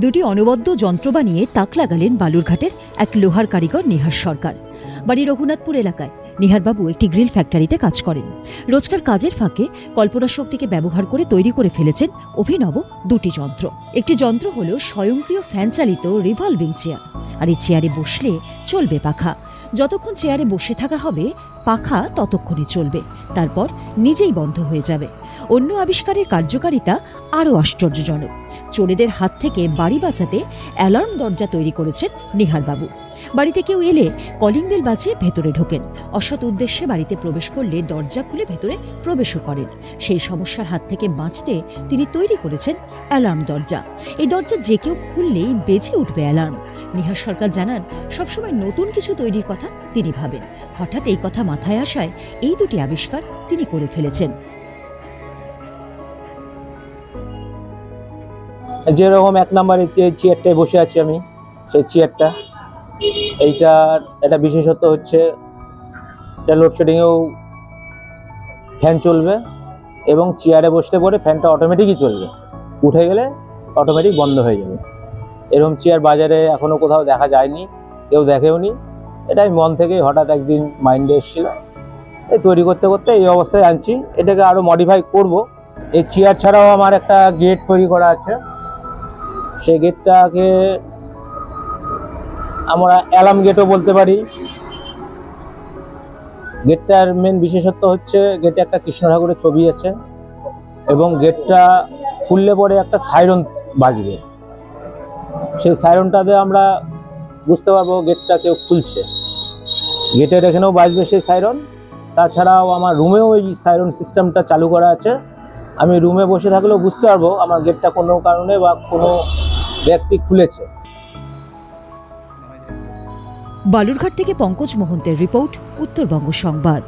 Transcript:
দুটি অনবদ্য যন্ত্র বানিয়ে তাক লাগালেন বালুরঘাটের এক লোহার কারিগর নিহার সরকার। বাড়ি রঘুনাথপুর এলাকায় নিহারবাবু একটি গ্রিল ফ্যাক্টরিতে কাজ করেন। রোজকার কাজের ফাঁকে কল্পনা শক্তিকে ব্যবহার করে তৈরি করে ফেলেছেন অভিনব দুটি যন্ত্র। একটি যন্ত্র হল স্বয়ংক্রিয় ফ্যান চালিত রিভলভিং চেয়ার। আর এই চেয়ারে বসলে চলবে পাখা। যতক্ষণ চেয়ারে বসে থাকা হবে পাখা ততক্ষণই চলবে, তারপর নিজেই বন্ধ হয়ে যাবে। অন্য আবিষ্কারের কার্যকারিতা আরও আশ্চর্যজনক। চোরেদের হাত থেকে বাড়ি বাঁচাতে অ্যালার্ম দরজা তৈরি করেছেন নিহারবাবু। বাড়িতে কেউ এলে কলিং বেল বাজিয়ে ভেতরে ঢোকেন। অসৎ উদ্দেশ্যে বাড়িতে প্রবেশ করলে দরজা খুলে ভেতরে প্রবেশও করেন। সেই সমস্যার হাত থেকে বাঁচতে তিনি তৈরি করেছেন অ্যালার্ম দরজা। এই দরজা যে কেউ খুললেই বেজে উঠবে অ্যালার্ম। নিহার সরকার জানান, সবসময় নতুন কিছু তৈরির কথা তিনি ভাবেন। হঠাৎ এই কথা মাথায় আসায় এই দুটি আবিষ্কার তিনি করে ফেলেছেন। যেরকম 1 নম্বরে যে চেয়ারটায় বসে আছি আমি, সেই চেয়ারটা এইটার একটা বিশেষত্ব হচ্ছে এটা লোডশেডিংয়েও ফ্যান চলবে এবং চেয়ারে বসতে পরে ফ্যানটা অটোমেটিকই চলবে, উঠে গেলে অটোমেটিক বন্ধ হয়ে যাবে। এরকম চেয়ার বাজারে এখনও কোথাও দেখা যায়নি, কেউ দেখেওনি। এটা আমি মন থেকেই হঠাৎ একদিন মাইন্ডে এসেছিল, এই তৈরি করতে করতে এই অবস্থায় আনছি। এটাকে আরও মডিফাই করব। এই চেয়ার ছাড়াও আমার একটা গেট তৈরি করা আছে। সেই গেটটাকে আমরা অ্যালার্ম গেটও বলতে পারি। গেটটার মেন বিশেষত্ব হচ্ছে গেটে একটা কৃষ্ণ ঠাকুরের ছবি আছে এবং গেটটা খুললে পরে একটা সাইরন বাজবে। সেই সাইরনটাতে আমরা বুঝতে পারবো গেটটা কেউ খুলছে। গেটের এখানেও বাজবে সেই সাইরন। তাছাড়াও আমার রুমেও এই সাইরন সিস্টেমটা চালু করা আছে। আমি রুমে বসে থাকলেও বুঝতে পারবো আমার গেটটা কোনো কারণে বা কোনো ব্যক্তি খুলেছে। বালুরঘাট থেকে পঙ্কজ মোহন্তের রিপোর্ট, উত্তরবঙ্গ সংবাদ।